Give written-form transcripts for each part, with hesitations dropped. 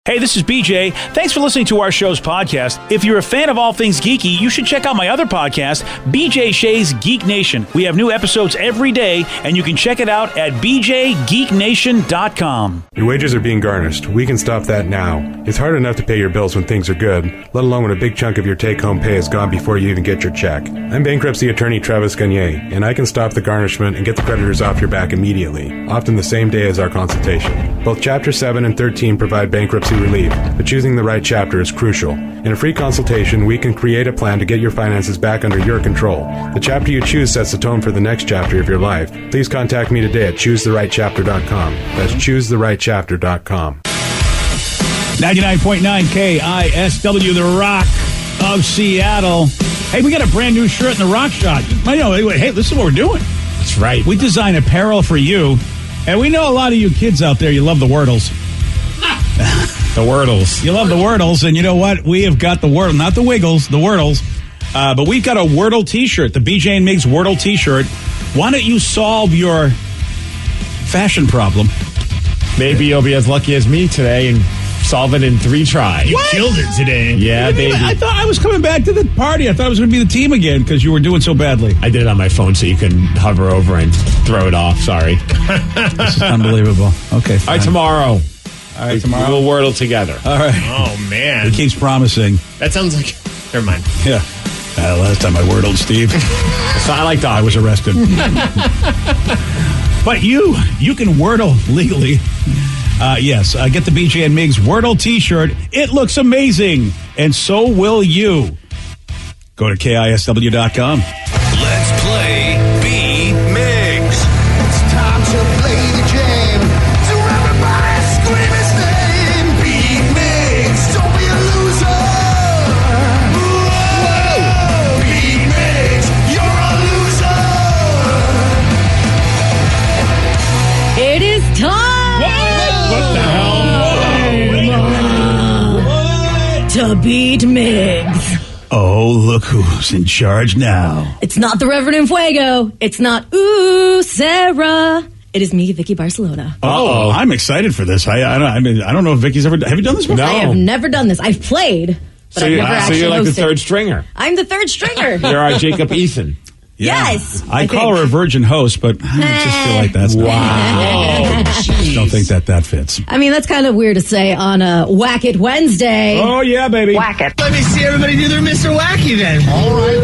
Hey, this is BJ. Thanks for listening to our show's podcast. If you're a fan of all things geeky, you should check out my other podcast, BJ Shea's Geek Nation. We have new episodes every day, and you can check it out at bjgeeknation.com. Your wages are being garnished. We can stop that now. It's hard enough to pay your bills when things are good, let alone when a big chunk of your take-home pay is gone before you even get your check. I'm bankruptcy attorney Travis Gagne, and I can stop the garnishment and get the creditors off your back immediately, often the same day as our consultation. Both Chapter 7 and 13 provide bankruptcy relief, but choosing the right chapter is crucial. In a free consultation, we can create a plan to get your finances back under your control. The chapter you choose sets the tone for the next chapter of your life. Please contact me today at choosetherightchapter.com. That's choosetherightchapter.com. 99.9 KISW, The Rock of Seattle. Hey, we got a brand new shirt in the Rock Shot. Hey, this is what we're doing. That's right. We design apparel for you, and we know a lot of you kids out there, you love the Wordles. The Wordles. You love the Wordles, and you know what? We have got the Wordle, not the Wiggles, the Wordles. But we've got a Wordle t-shirt, the BJ and Migs Wordle t-shirt. Why don't you solve your fashion problem? Maybe you'll be as lucky as me today and solve it in 3 tries. You killed it today. Yeah, baby. I thought I was coming back to the party. I thought I was going to be the team again because you were doing so badly. I did it on my phone so you can hover over and throw it off. Sorry. This is unbelievable. Okay, fine. All right, tomorrow. All right, tomorrow. We'll Wordle together. All right. Oh, man. He keeps promising. That sounds like... Never mind. Yeah. Last time I Wordled Steve. So I like that. I was arrested. But you can Wordle legally. Yes, get the BJ and Migs Wordle t-shirt. It looks amazing. And so will you. Go to KISW.com. Let's play B-Migs. It's time to play the game. So everybody scream his name. B-Migs, don't be a loser. Whoa. B-Migs, you're a loser. It is time. What the hell? To beat Migs. Oh, look who's in charge now. It's not the Reverend in Fuego. It's not, ooh, Sarah. It is me, Vicky Barcelona. Oh, I'm excited for this. I don't know if Vicky's ever... Have you done this before? No. I have never done this. I've played, but I've never actually So you're like hosted. the third stringer. I'm the third stringer. You're our Jacob Ethan. Yeah. Yes. I call her a virgin host, but I just feel like that's not... Wow. Don't think that fits. I mean, that's kind of weird to say on a Whack It Wednesday. Oh, yeah, baby. Whack it. Let me see everybody do their Mr. Wacky then. All right.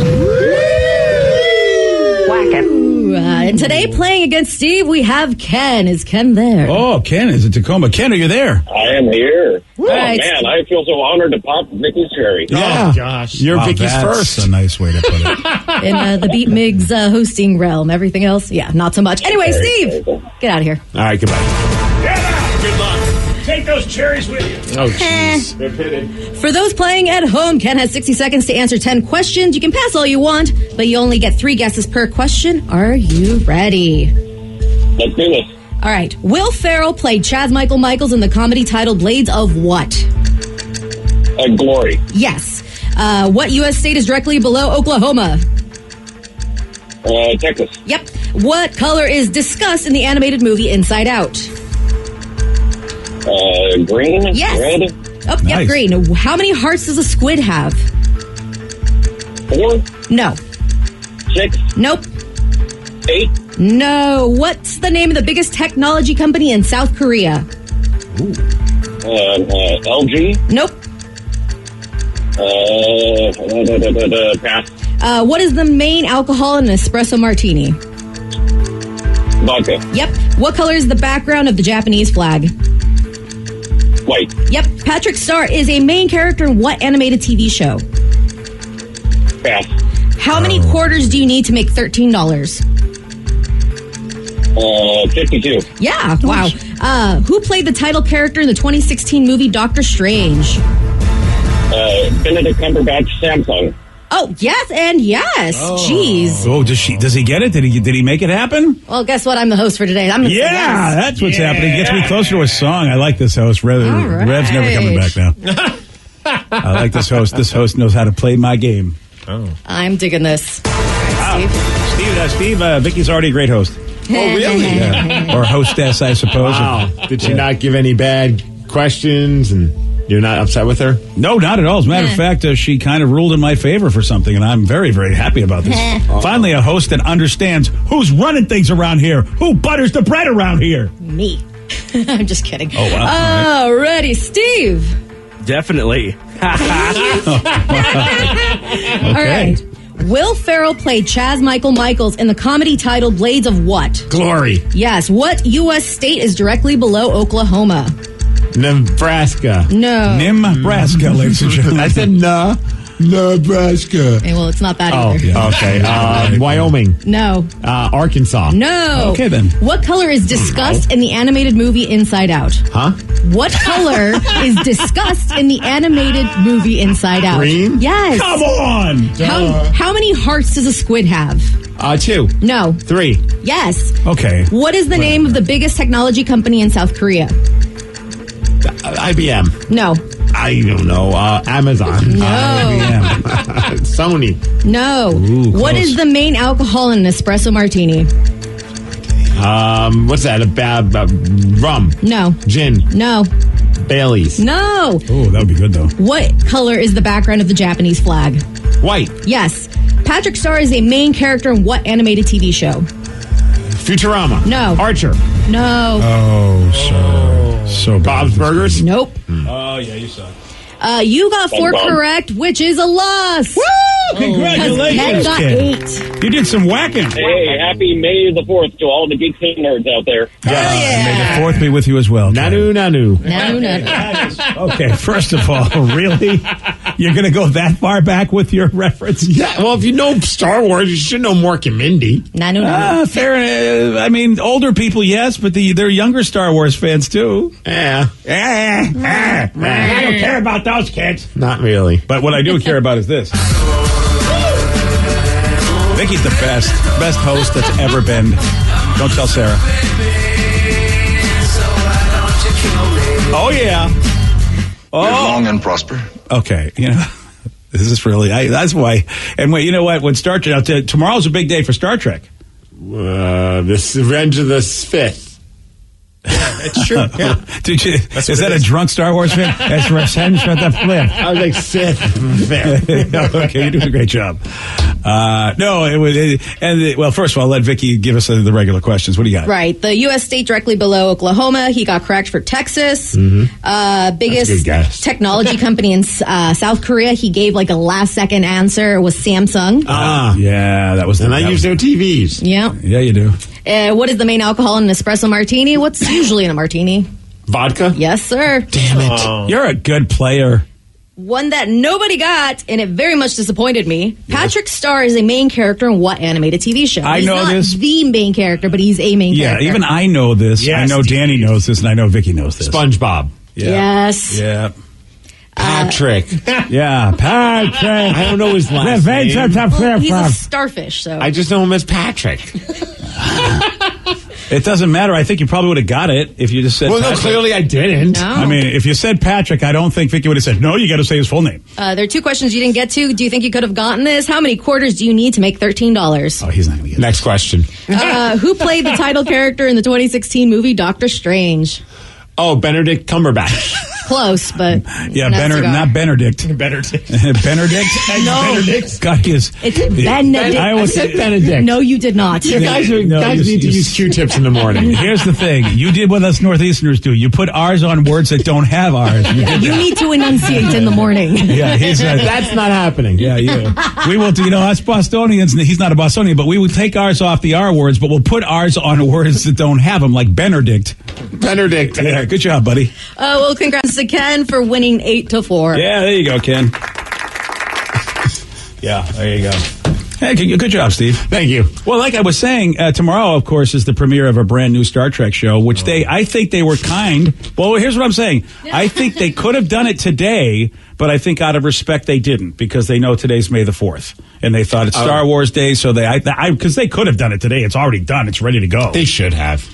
Whack it. And today, playing against Steve, we have Ken. Is Ken there? Oh, Ken is in Tacoma. Ken, are you there? I am here. Oh, right. man, I feel so honored to pop Vicky's cherry. Yeah. Oh, gosh. You're Wow, Vicky's that's first. a nice way to put it. In the Beat Migs hosting realm. Everything else, yeah, not so much. Anyway, Steve, get out of here. All right, goodbye. Good luck. Take those cherries with you. Oh, jeez. They're pitted. For those playing at home, Ken has 60 seconds to answer 10 questions. You can pass all you want, but you only get 3 guesses per question. Are you ready? Let's do this. All right. Will Ferrell played Chaz Michael Michaels in the comedy titled Blades of what? Glory. Yes. What U.S. state is directly below Oklahoma? Texas. Yep. What color is discussed in the animated movie Inside Out? Green. Yes. Red. Oh, Nice. yep, green. How many hearts does a squid have? 4. No. 6. Nope. 8. No. What's the name of the biggest technology company in South Korea? LG. Nope. Pass. What is the main alcohol in an espresso martini? Vodka. Yep. What color is the background of the Japanese flag? White. Yep. Patrick Star is a main character in what animated TV show? Pass. How many quarters do you need to make $13? 52. Yeah. Wow. Who played the title character in the 2016 movie Doctor Strange? Benedict Cumberbatch, Samsung. Oh, yes and yes. Jeez. Oh, does he get it? Did he make it happen? Well, guess what? I'm the host for today. I'm gonna say Yeah, yes. that's what's happening. Gets me closer to a song. I like this host. All right. Rev's never coming back now. I like this host. This host knows how to play my game. I'm digging this. Steve, Vicky's already a great host. Oh, really? Yeah. Or hostess, I suppose. Wow. Did she not give any bad questions? And You're not upset with her? No, not at all. As a matter of fact, she kind of ruled in my favor for something, and I'm very, very happy about this. Finally, a host that understands who's running things around here, who butters the bread around here. Me. I'm just kidding. Oh, wow. All righty, Steve. Definitely. All right. Will Ferrell played Chaz Michaels in the comedy titled Blades of what? Glory. Yes. What U.S. state is directly below Oklahoma? Nebraska. No. Nebraska, ladies and gentlemen. I said Nebraska. Okay, well, it's not that Oh, either. yeah. okay. Wyoming. No. Arkansas. No. Okay, then. What color is discussed in the animated movie Inside Out? Huh? What color is discussed in the animated movie Inside Out? Green? Yes. Come on! How many hearts does a squid have? 2. No. 3. Yes. Okay. What is the name of the biggest technology company in South Korea? IBM. No. I don't know. Amazon. No. Sony. No. Ooh, What close. is the main alcohol in an espresso martini? What's that? Rum. No. Gin. No. Bailey's. No. Oh, that would be good, though. What color is the background of the Japanese flag? White. Yes. Patrick Star is a main character in what animated TV show? Futurama. No. Archer. No. Oh, so bad. Bob's Burgers. Nope. Oh, yeah, you suck. You got 4 Bob. correct, which is a loss. Woo! Because Ken Congratulations, got kid. 8. You did some whacking. Hey, happy May the 4th to all the geeks and nerds out there. And may the 4th be with you as well. Ken. Nanu. No. Okay, first of all, really? You're going to go that far back with your reference? Yeah, well, if you know Star Wars, you should know Mork and Mindy. No. Fair. I mean, older people, yes, but they're younger Star Wars fans, too. Yeah, I don't care about those kids. not really. But what I do care about is this. Vicky's the best host that's ever been. Don't tell Sarah. Oh, yeah. Live Oh, long and prosper. okay. You know, this is really, that's why. And wait, you know what? When Star Trek, tomorrow's a big day for Star Trek. This Revenge of the 5th. It's true. Yeah. Did you, is what that it a is. drunk Star Wars fan? That's Revenge of the Flip. I was like 5th. Okay, you're doing a great job. No, it was, well, first of all, let Vicky give us the regular questions. What do you got? Right. The U.S. state directly below Oklahoma. He got correct for Texas. That's a Biggest good guess. technology company in South Korea. He gave like a last second answer. It was Samsung. Yeah, that was. And I use their TVs. Yeah. Yeah, you do. What is the main alcohol in an espresso martini? What's usually in a martini? Vodka? Yes, sir. Damn it. You're a good player. One that nobody got, and it very much disappointed me. Patrick Star is a main character in what animated TV show? I He's know not this. the main character, but he's a main Yeah, character. even I know this. Yes, I know Danny Steve. knows this, and I know Vicky knows this. SpongeBob. Yeah. Yes. Yeah. Patrick. Yeah. Patrick. I don't know his last Revenge name. of the Well, he's a Flip. starfish, so. I just know him as Patrick. It doesn't matter. I think you probably would have got it if you just said Well, no, Patrick. clearly I didn't. No. I mean, if you said Patrick, I don't think Vicky would have said, no, you got to say his full name. There are 2 questions you didn't get to. Do you think you could have gotten this? How many quarters do you need to make $13? Oh, he's not going to get it. Next question. Who played the title character in the 2016 movie Doctor Strange? Oh, Benedict Cumberbatch. Close, but Yeah, not cigar. not Benedict. Benedict. Benedict? No. Benedict? God, is. It's Benedict. I I always said Benedict. No, you did not. You guys, No, guys you- need to you- use Q-tips in the morning. Here's the thing. You did what us Northeasterners do. You put R's on words that don't have R's. You did You need to enunciate in the morning. Yeah, he's That's not happening. yeah, we will. You know, us Bostonians. He's not a Bostonian, but we would take R's off the R words, but we'll put R's on words that don't have them, like Benedict. Benedict. Yeah, good job, buddy. Well, congrats to Ken for winning 8-4. Yeah, there you go, Ken. Yeah, there you go. Hey, good job, Steve. Thank you. Well, like I was saying, tomorrow, of course, is the premiere of a brand new Star Trek show, which I think they were kind. Well, here's what I'm saying. I think they could have done it today, but I think out of respect they didn't, because they know today's May the 4th. And they thought it's Star Wars Day, so because they could have done it today. It's already done. It's ready to go. They should have.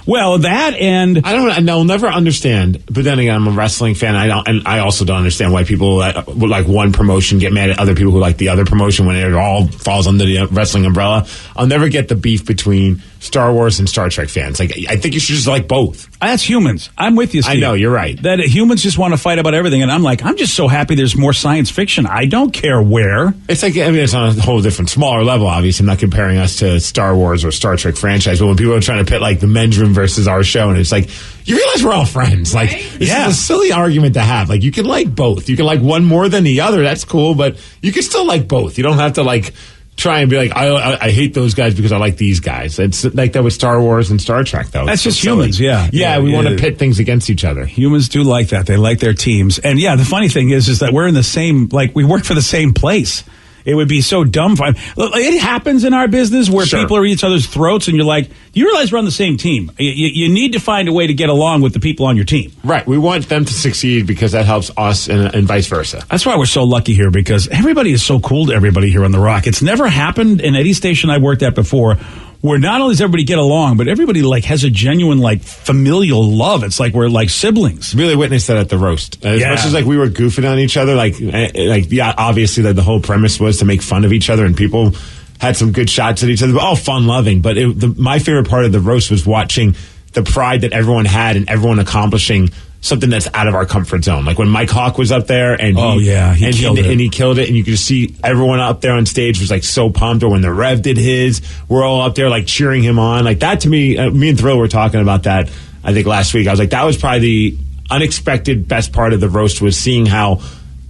Well, that and I'll never understand. But then again, I'm a wrestling fan. I also don't understand why people would like one promotion get mad at other people who like the other promotion when it all falls under the wrestling umbrella. I'll never get the beef between Star Wars and Star Trek fans. Like, I think you should just like both. That's humans. I'm with you, Steve. I know, you're right. That humans just want to fight about everything. And I'm like, I'm just so happy there's more science fiction. I don't care where. It's like, I mean, it's on a whole different, smaller level, obviously. I'm not comparing us to Star Wars or Star Trek franchise, but when people are trying to pit like the men's room versus our show, and it's like, you realize we're all friends. Like, this is a silly argument to have. Like, you can like both. You can like one more than the other. That's cool, but you can still like both. You don't have to like try and be like, I hate those guys because I like these guys. It's like that with Star Wars and Star Trek, though. That's just humans, yeah. Yeah, we want to pit things against each other. Humans do like that. They like their teams. And yeah, the funny thing is that we're in the same, like, we work for the same place. It would be so dumb. Look, it happens in our business where people are at each other's throats, and you're like, you realize we're on the same team. You need to find a way to get along with the people on your team. Right. We want them to succeed because that helps us and vice versa. That's why we're so lucky here, because everybody is so cool to everybody here on The Rock. It's never happened in any station I've worked at before where not only does everybody get along, but everybody like has a genuine like familial love. It's like we're like siblings. Really witnessed that at the roast. As much as like we were goofing on each other, like yeah, obviously the whole premise was to make fun of each other, and people had some good shots at each other, but all fun loving. But my favorite part of the roast was watching the pride that everyone had and everyone accomplishing something that's out of our comfort zone. Like when Mike Hawk was up there and he killed it, and you could just see everyone up there on stage was like so pumped. Or when the Rev did his, we're all up there like cheering him on. Like that to me, me and Thrill were talking about that, I think last week. I was like, that was probably the unexpected best part of the roast, was seeing how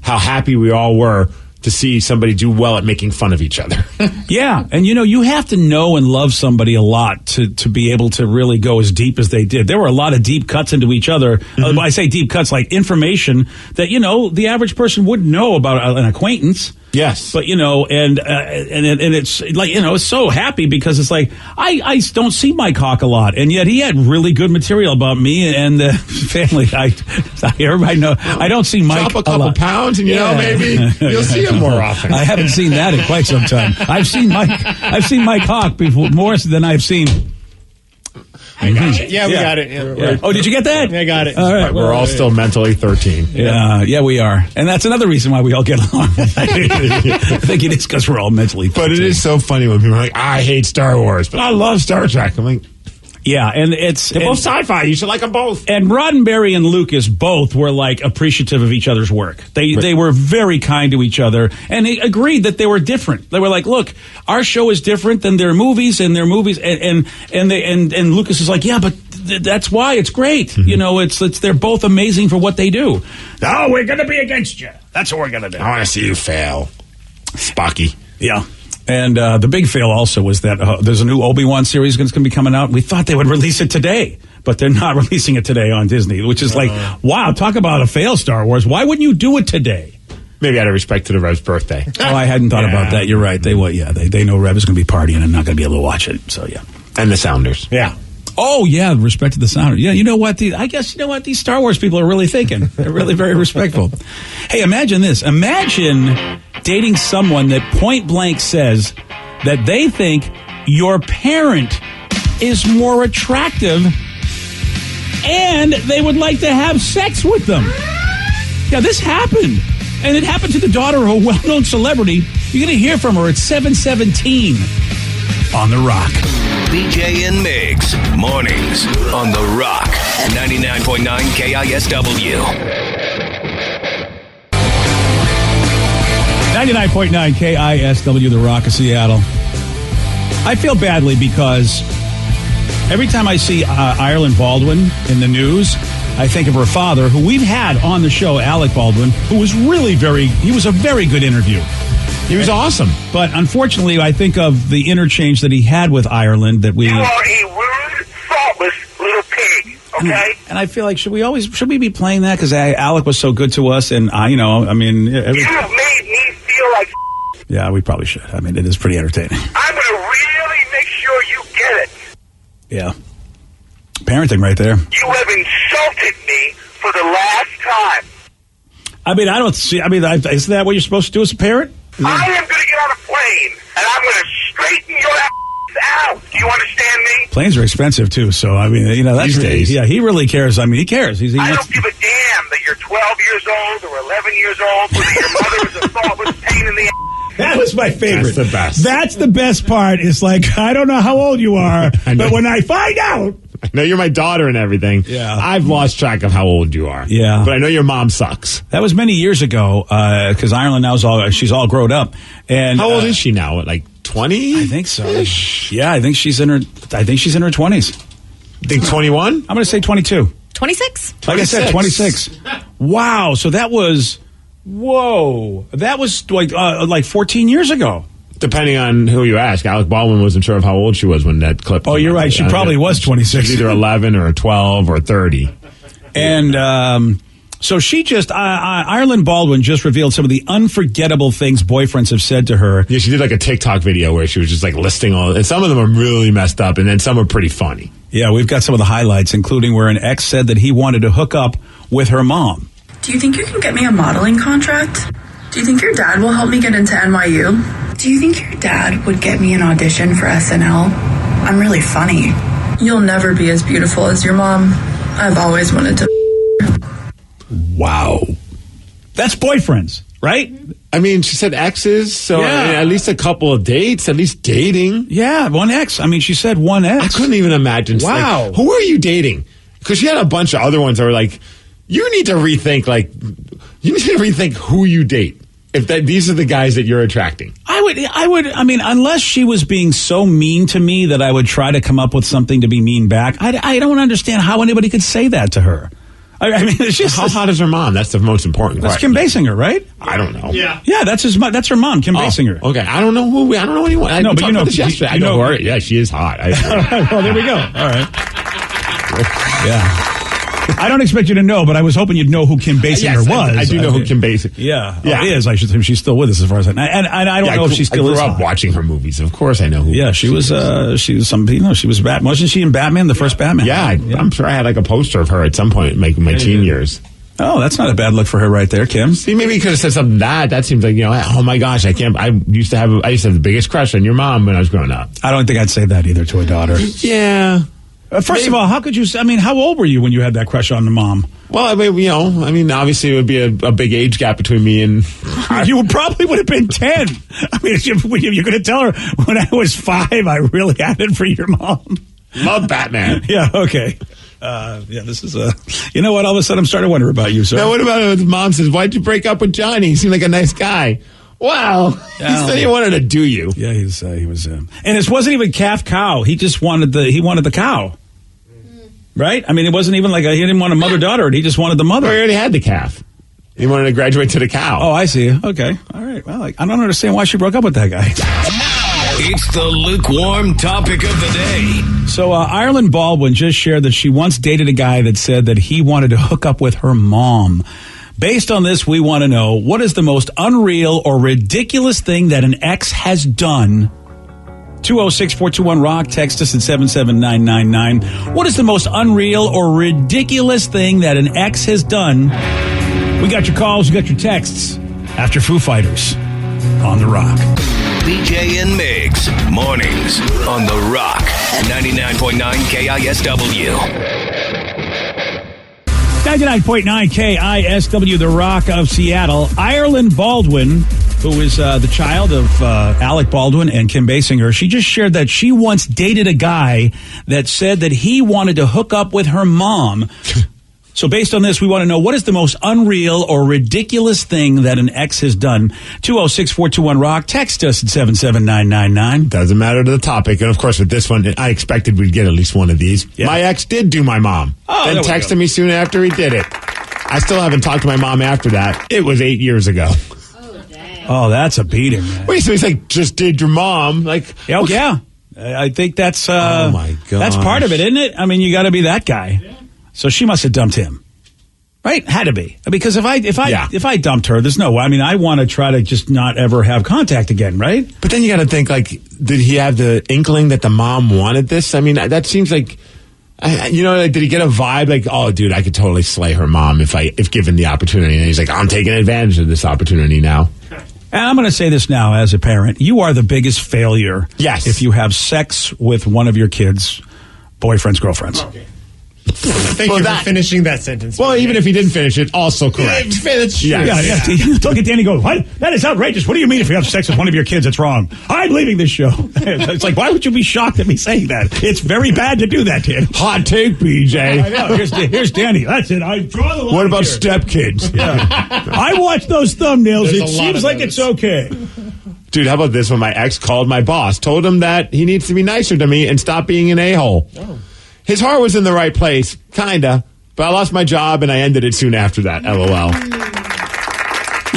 happy we all were to see somebody do well at making fun of each other. Yeah, and you have to know and love somebody a lot to be able to really go as deep as they did. There were a lot of deep cuts into each other. When I say deep cuts, like information that, the average person wouldn't know about an acquaintance. Yes. But, and it's like, it's so happy because it's like, I don't see Mike Hawk a lot. And yet he had really good material about me and the family. Everybody know. I don't see Mike Drop a couple pounds and, maybe you'll see him more often. I haven't seen that in quite some time. I've seen Mike Hawk before, more than I've seen. I got it. Yeah, we got it. Yeah. Oh, did you get that? Yeah, I got it. All right. We're all still mentally 13. Yeah, we are. And that's another reason why we all get along. I think it is because we're all mentally 13. But it is so funny when people are like, I hate Star Wars, but I love Star Trek. I'm like, yeah, and they're both sci-fi. You should like them both. And Roddenberry and Lucas both were like appreciative of each other's work. They were very kind to each other, and they agreed that they were different. They were like, "Look, our show is different than their movies, and Lucas is like, "Yeah, but that's why it's great. Mm-hmm. It's they're both amazing for what they do." Oh, we're going to be against you. That's what we're going to do. I want to see you fail, Spocky. Yeah. And the big fail also was that there's a new Obi-Wan series that's going to be coming out. We thought they would release it today, but they're not releasing it today on Disney, which is like, wow, talk about a fail, Star Wars. Why wouldn't you do it today? Maybe out of respect to the Rev's birthday. Oh, I hadn't thought about that. You're right. They know Rev is going to be partying and not going to be able to watch it. So, yeah. And the Sounders. Yeah. Oh, yeah, respect to the Sounders. Yeah, you know what? These Star Wars people are really thinking. They're really very respectful. Hey, imagine this. Imagine dating someone that point blank says that they think your parent is more attractive and they would like to have sex with them. Yeah, this happened. And it happened to the daughter of a well-known celebrity. You're going to hear from her at 7:17 on The Rock. BJ and Migs, mornings on The Rock, 99.9 KISW. 99.9 KISW, The Rock of Seattle. I feel badly because every time I see Ireland Baldwin in the news, I think of her father, who we've had on the show, Alec Baldwin, who was he was a very good interview. He was awesome. But unfortunately, I think of the interchange that he had with Ireland that we... You are a rude, thoughtless little pig, okay? And I feel like, should we be playing that? Because Alec was so good to us, and, you have made me feel like... Yeah, we probably should. I mean, it is pretty entertaining. I'm going to really make sure you get it. Yeah. Parenting right there. You have insulted me for the last time. I mean, isn't that what you're supposed to do as a parent? I am going to get on a plane, and I'm going to straighten your ass out. Do you understand me? Planes are expensive, too, so, I mean, that's... These days. Yeah, he really cares. I mean, he cares. I don't give a damn that you're 12 years old or 11 years old, whether your mother is a thoughtless pain in the ass That was my favorite. That's the best. That's the best part. It's like, I don't know how old you are, but when I find out. I know you're my daughter and everything. Yeah. I've lost track of how old you are. Yeah. But I know your mom sucks. That was many years ago, because Ireland now she's all grown up. And how old is she now? Like 20? I think so. Yeah, I think she's in her 20s. Think 21? I'm going to say 22. 26? Like I said, 26. Wow. So that was, that was like 14 years ago. Depending on who you ask. Alec Baldwin wasn't sure of how old she was when that clip Oh, you're right. She probably was 26. She's either 11 or 12 or 30. And so she just, Ireland Baldwin just revealed some of the unforgettable things boyfriends have said to her. Yeah, she did like a TikTok video where she was just like listing and some of them are really messed up, and then some are pretty funny. Yeah, we've got some of the highlights, including where an ex said that he wanted to hook up with her mom. Do you think you can get me a modeling contract? Do you think your dad will help me get into NYU? Do you think your dad would get me an audition for SNL? I'm really funny. You'll never be as beautiful as your mom. I've always wanted to. Wow. That's boyfriends, right? I mean, she said exes, so at least a couple of dates, at least dating. Yeah, one ex. I mean, she said one ex. I couldn't even imagine. Wow. Like, who are you dating? Because she had a bunch of other ones that were like, you need to rethink who you date. If these are the guys that you're attracting. I mean, unless she was being so mean to me that I would try to come up with something to be mean back, I don't understand how anybody could say that to her. I mean, it's just... How hot is her mom? That's the most important question. That's Kim Basinger, right? I don't know. Yeah, that's her mom, Kim Basinger. Okay, I don't know anyone. No, but you know... I know her. Yeah, she is hot. Well, there we go. All right. Yeah. I don't expect you to know, but I was hoping you'd know who Kim Basinger was. I do know who Kim Basinger. Yeah, is. I should say she's still with us, as far as I know. And I don't know if she still is. I grew up watching her movies. Of course, I know who. Yeah, she was. She was she was Batman. Wasn't she in Batman, the first Batman? Yeah, I'm sure I had like a poster of her at some point, in my teen years. Oh, that's not a bad look for her right there, Kim. See, maybe you could have said something that seems like, oh my gosh, I used to have the biggest crush on your mom when I was growing up. I don't think I'd say that either to a daughter. Yeah. First of all, how could you? I mean, how old were you when you had that crush on the mom? Well, I mean, obviously it would be a big age gap between me and... You probably would have been 10. I mean, you're going to tell her, when I was 5, I really had it for your mom. Love Batman. Yeah, okay. This is you know what? All of a sudden I'm starting to wonder about you, sir. Now, what about his mom says, why'd you break up with Johnny? He seemed like a nice guy. Wow. He said he wanted to do you. Yeah, he was... And it wasn't even calf cow. He just wanted the cow. Right? I mean, it wasn't even like he didn't want a mother-daughter. He just wanted the mother. Well, he already had the calf. He wanted to graduate to the cow. Oh, I see. Okay. All right. Well, I don't understand why she broke up with that guy. It's the lukewarm topic of the day. So, Ireland Baldwin just shared that she once dated a guy that said that he wanted to hook up with her mom. Based on this, we want to know, what is the most unreal or ridiculous thing that an ex has done? 206-421-ROCK. Text us at 77999. What is the most unreal or ridiculous thing that an ex has done? We got your calls, we got your texts. After Foo Fighters on The Rock. BJ and Migs, mornings on The Rock. 99.9 KISW. 99.9 KISW, The Rock of Seattle. Ireland Baldwin, who is the child of Alec Baldwin and Kim Basinger, she just shared that she once dated a guy that said that he wanted to hook up with her mom. So based on this, we want to know, what is the most unreal or ridiculous thing that an ex has done? 206-421-ROCK. Text us at 77999. Doesn't matter to the topic. And of course, with this one, I expected we'd get at least one of these. Yeah. My ex did do my mom. Then texted me soon after he did it. I still haven't talked to my mom after that. It was 8 years ago. Oh, that's a beating, man. Wait, so he's like, just did your mom? Like, yeah. I think that's oh my God. That's part of it, isn't it? I mean, you got to be that guy. Yeah. So she must have dumped him, right? Had to be, because if I dumped her, there's no way. I mean, I want to try to just not ever have contact again, right? But then you got to think, like, did he have the inkling that the mom wanted this? I mean, that seems like, like, did he get a vibe like, oh, dude, I could totally slay her mom if given the opportunity? And he's like, I'm taking advantage of this opportunity now. And I'm going to say this now as a parent. You are the biggest failure. Yes. If you have sex with one of your kids' boyfriends, girlfriends. Okay. Thank you for finishing that sentence. Well, even if he didn't finish it, also correct. Yeah. Look at Danny go, what? That is outrageous. What do you mean if you have sex with one of your kids, it's wrong? I'm leaving this show. It's like, why would you be shocked at me saying that? It's very bad to do that, Danny. Hot take, BJ. I know. Here's Danny. That's it. I draw the line. What about here. stepkids? Yeah. I watch those thumbnails. It seems like it's okay. Dude, how about this when my ex called my boss, told him that he needs to be nicer to me and stop being an a-hole. Oh. His heart was in the right place, kinda, but I lost my job and I ended it soon after that, LOL.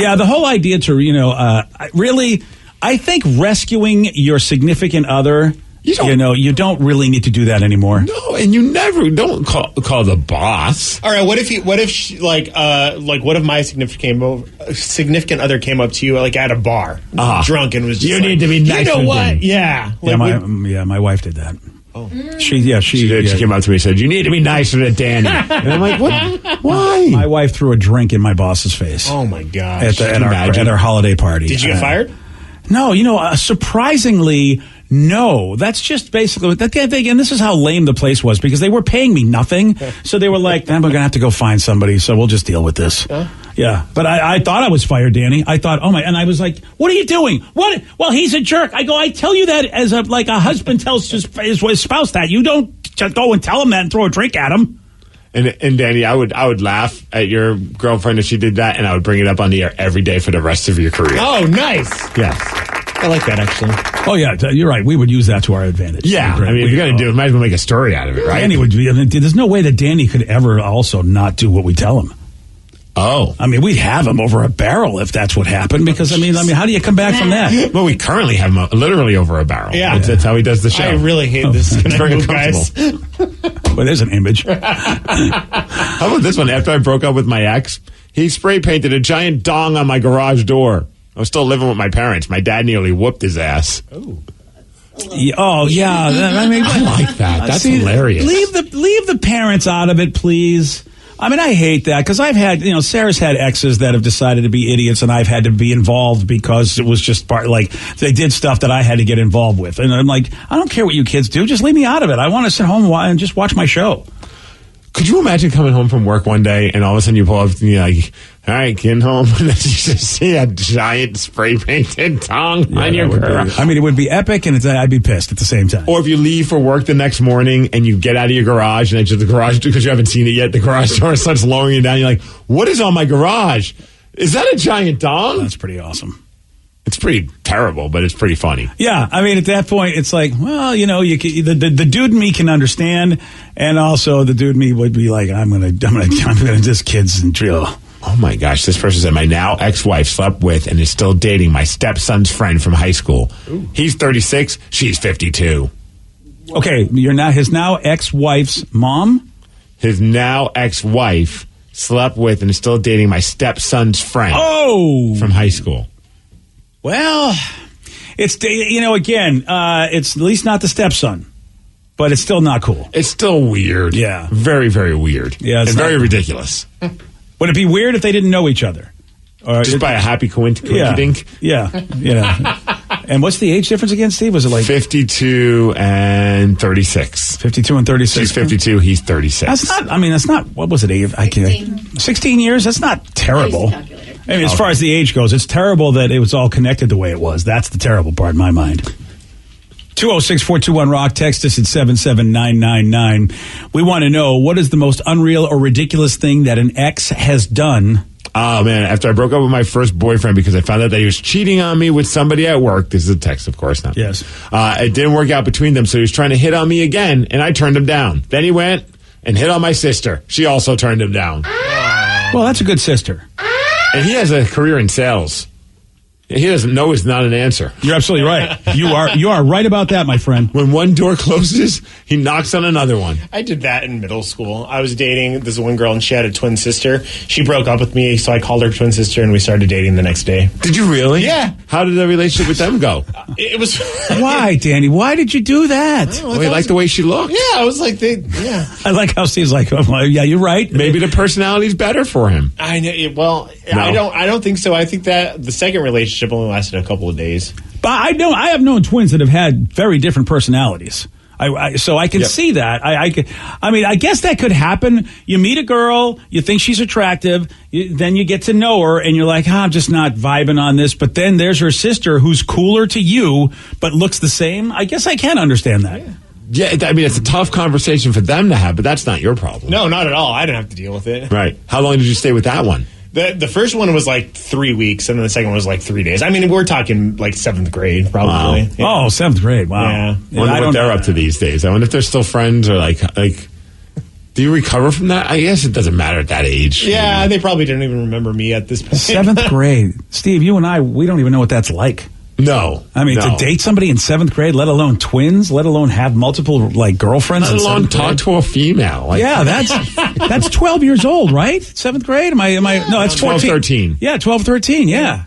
Yeah, the whole idea to, really, I think rescuing your significant other, you don't really need to do that anymore. No, and you don't call the boss. All right, what if what if my significant other came up to you like at a bar, drunk, and was just need to be nicer. You know what? Yeah. My wife did that. Oh. She came up to me and said, "You need to be nicer to Danny." And I'm like, "What? Why?" My wife threw a drink in my boss's face. Oh my gosh! At our holiday party. Did you get fired? No, surprisingly, no. That's just basically again. This is how lame the place was because they were paying me nothing, so they were like, "We're gonna have to go find somebody, so we'll just deal with this." Yeah, but I thought I was fired, Danny. I thought, and I was like, "What are you doing? What? Well, he's a jerk." I go, "I tell you that as a husband tells his spouse that. You don't just go and tell him that and throw a drink at him." And Danny, I would laugh at your girlfriend if she did that, and I would bring it up on the air every day for the rest of your career. Oh, nice. Yes. I like that, actually. Oh, yeah, you're right. We would use that to our advantage. Yeah, I mean, if you're going to do it, might as well make a story out of it, right? Danny would be. There's no way that Danny could ever also not do what we tell him. Oh. I mean, we'd have him over a barrel if that's what happened, because, I mean, how do you come back from that? Well, we currently have him literally over a barrel. Yeah. That's how he does the show. I really hate this. It's very guys. Well, there's an image. How about this one? After I broke up with my ex, he spray painted a giant dong on my garage door. I was still living with my parents. My dad nearly whooped his ass. Oh. Oh, yeah. I mean, I like that. That's hilarious. Leave the parents out of it, please. I mean, I hate that because I've had, Sarah's had exes that have decided to be idiots, and I've had to be involved because it was just they did stuff that I had to get involved with. And I'm like, I don't care what you kids do. Just leave me out of it. I want to sit home and just watch my show. Could you imagine coming home from work one day and all of a sudden you pull up and you're like, all right, getting home, and then you just see a giant spray painted tongue on your garage? I mean, it would be epic, and I'd be pissed at the same time. Or if you leave for work the next morning and you get out of your garage and it's just the garage, because you haven't seen it yet, the garage door starts lowering you down. You're like, what is on my garage? Is that a giant dong? That's pretty awesome. It's pretty terrible, but it's pretty funny. Yeah, I mean, at that point, it's like, well, the dude in me can understand, and also the dude in me would be like, I'm gonna just kids and drill. Oh my gosh, this person said my now ex-wife slept with and is still dating my stepson's friend from high school. Ooh. He's 36, she's 52. Okay, his now ex-wife's mom? His now ex-wife slept with and is still dating my stepson's friend from high school. Well, it's, again, it's at least not the stepson, but it's still not cool. It's still weird. Yeah. Very, very weird. Yeah. It's very ridiculous. Would it be weird if they didn't know each other? Just by a happy coincidence? Yeah. And what's the age difference again, Steve? Was it like 52 and 36? 52 and 36. She's 52, he's 36. That's not, what was it? 16 years? That's not terrible. I mean, as far as the age goes, it's terrible that it was all connected the way it was. That's the terrible part in my mind. 206-421-ROCK. Text us at 77999. We want to know, what is the most unreal or ridiculous thing that an ex has done? Oh, man, after I broke up with my first boyfriend because I found out that he was cheating on me with somebody at work. This is a text, of course. Not. Yes. It didn't work out between them, so he was trying to hit on me again, and I turned him down. Then he went and hit on my sister. She also turned him down. Well, that's a good sister. And he has a career in sales. He doesn't know it's not an answer. You're absolutely right. You are right about that, my friend. When one door closes, he knocks on another one. I did that in middle school. I was dating this one girl, and she had a twin sister. She broke up with me, so I called her twin sister, and we started dating the next day. Did you really? Yeah. How did the relationship with them go? It was... Why, Danny? Why did you do that? Well, you liked the way she looked? Yeah, I was like, yeah. I like how Steve's like, oh, yeah, you're right. Maybe the personality's better for him. I know. Well, no. I don't think so. I think that the second relationship only lasted a couple of days. But I have known twins that have had very different personalities. So I can see that. I mean, I guess that could happen. You meet a girl, you think she's attractive, then you get to know her, and you're like, I'm just not vibing on this. But then there's her sister who's cooler to you, but looks the same. I guess I can understand that. Yeah, I mean, it's a tough conversation for them to have, but that's not your problem. No, not at all. I didn't have to deal with it. Right. How long did you stay with that one? The first one was like 3 weeks, and then the second one was like 3 days. I mean, we're talking like 7th grade, probably. Wow. Yeah. Oh, 7th grade. Wow. Yeah. I wonder what they're up to these days. I wonder if they're still friends or like. Do you recover from that? I guess it doesn't matter at that age. Yeah, they probably didn't even remember me at this point. 7th grade. Steve, you and I, we don't even know what that's like. No. I mean, to date somebody in 7th grade, let alone twins, let alone have multiple like girlfriends. Let alone talk to a female. Like, yeah, that's 12 years old, right? 7th grade? Am I? No, that's 12, 13. Yeah, 12, 13. Yeah.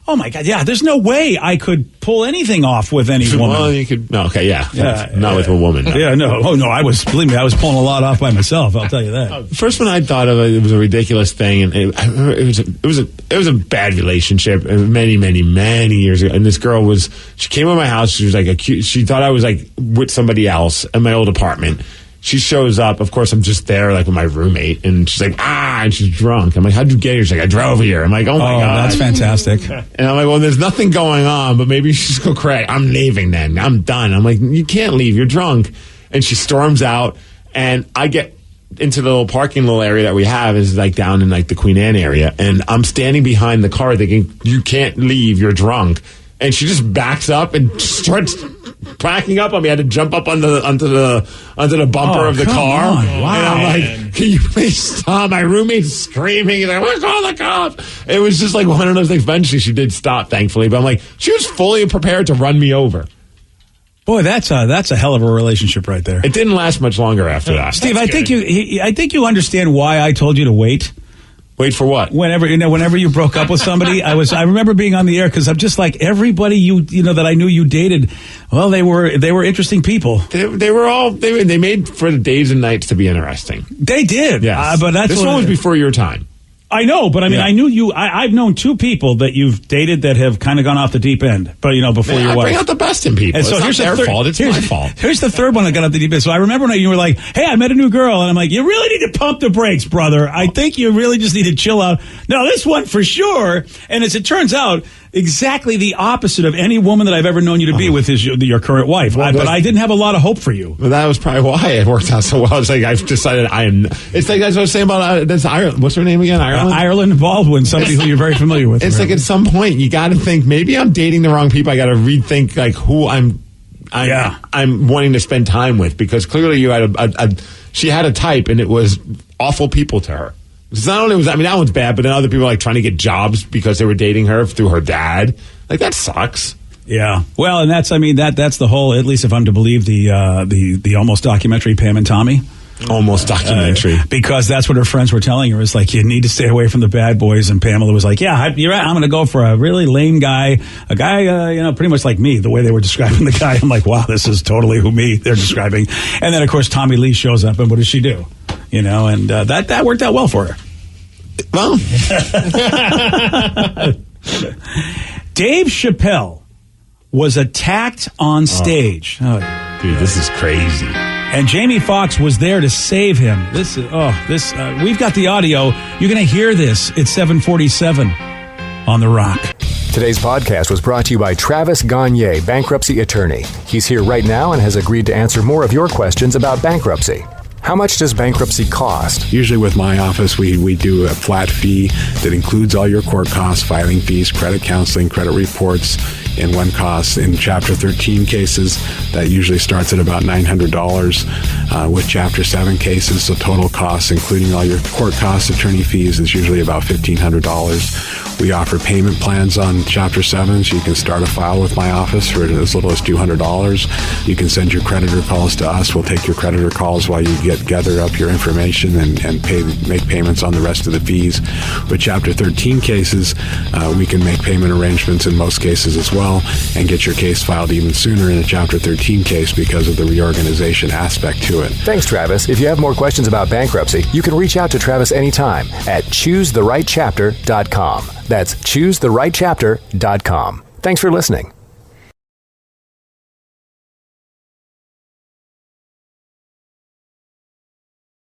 Oh my God! Yeah, there's no way I could pull anything off with any woman. Well, you could. No, okay, yeah, not with a woman. No. Yeah, no. Oh no, believe me, I was pulling a lot off by myself. I'll tell you that. The first one I thought of, it was a ridiculous thing, and it was a bad relationship many years ago. And this girl she came to my house. She was like she thought I was like with somebody else in my old apartment. She shows up. Of course, I'm just there like with my roommate, and she's like, and she's drunk. I'm like, how'd you get here? She's like, I drove here. I'm like, oh my God. That's fantastic. And I'm like, well, there's nothing going on, but maybe you should just go crack. I'm leaving then. I'm done. I'm like, you can't leave. You're drunk. And she storms out, and I get into the little parking area that we have is like down in like the Queen Anne area, and I'm standing behind the car thinking, you can't leave. You're drunk. And she just backs up and starts backing up on me. I had to jump up onto the bumper of the car. Wow. And I'm like, can you please stop? My roommate's screaming. He's like, we'll call the cops. It was just like one of those things. Eventually, she did stop, thankfully. But I'm like, she was fully prepared to run me over. Boy, that's a hell of a relationship right there. It didn't last much longer after that. Steve, I think you understand why I told you to wait. Wait for what? Whenever you broke up with somebody, I remember being on the air because I'm just like everybody you know that I knew you dated. Well, they were interesting people. They made for the days and nights to be interesting. They did. Yes. But this one was before your time. I know, but I mean, I knew you. I've known two people that you've dated that have kind of gone off the deep end. But before your wife, I bring out the best in people. And so it's not their fault. It's my fault. Here's the third one that got off the deep end. So I remember when you were like, "Hey, I met a new girl," and I'm like, "You really need to pump the brakes, brother. I think you really just need to chill out." No, this one for sure. And as it turns out, exactly the opposite of any woman that I've ever known you to be with is your current wife. Well, but I didn't have a lot of hope for you. Well, that was probably why it worked out so well. It's like I've decided I am. It's like that's what I was saying about that's Ireland. What's her name again? Ireland. Ireland Baldwin, somebody who you're very familiar with. It's like at some point you got to think maybe I'm dating the wrong people. I got to rethink like who I'm wanting to spend time with, because clearly you had she had a type and it was awful people to her. It's not only that one's bad, but then other people like trying to get jobs because they were dating her through her dad. Like that sucks. Yeah. Well, and that's the whole, at least if I'm to believe the Almost documentary, Pam and Tommy. Almost documentary. Because that's what her friends were telling her. It's like, you need to stay away from the bad boys. And Pamela was like, yeah, you're right. I'm going to go for a really lame guy. A guy, pretty much like me, the way they were describing the guy. I'm like, wow, this is totally who they're describing. And then, of course, Tommy Lee shows up. And what does she do? And that worked out well for her. Well. Dave Chappelle was attacked on stage. Dude, this is crazy. And Jamie Foxx was there to save him. We've got the audio. You're going to hear this at 7:47 on The Rock. Today's podcast was brought to you by Travis Gagne, bankruptcy attorney. He's here right now and has agreed to answer more of your questions about bankruptcy. How much does bankruptcy cost? Usually with my office, we do a flat fee that includes all your court costs, filing fees, credit counseling, credit reports, in one cost. In Chapter 13 cases, that usually starts at about $900. With Chapter 7 cases, the total cost, including all your court costs, attorney fees, is usually about $1,500. We offer payment plans on Chapter 7, so you can start a file with my office for as little as $200. You can send your creditor calls to us. We'll take your creditor calls while you gather up your information and make payments on the rest of the fees. With Chapter 13 cases, we can make payment arrangements in most cases as well and get your case filed even sooner in a Chapter 13 case because of the reorganization aspect to it. Thanks, Travis. If you have more questions about bankruptcy, you can reach out to Travis anytime at choosetherightchapter.com. That's choosetherightchapter.com. Thanks for listening.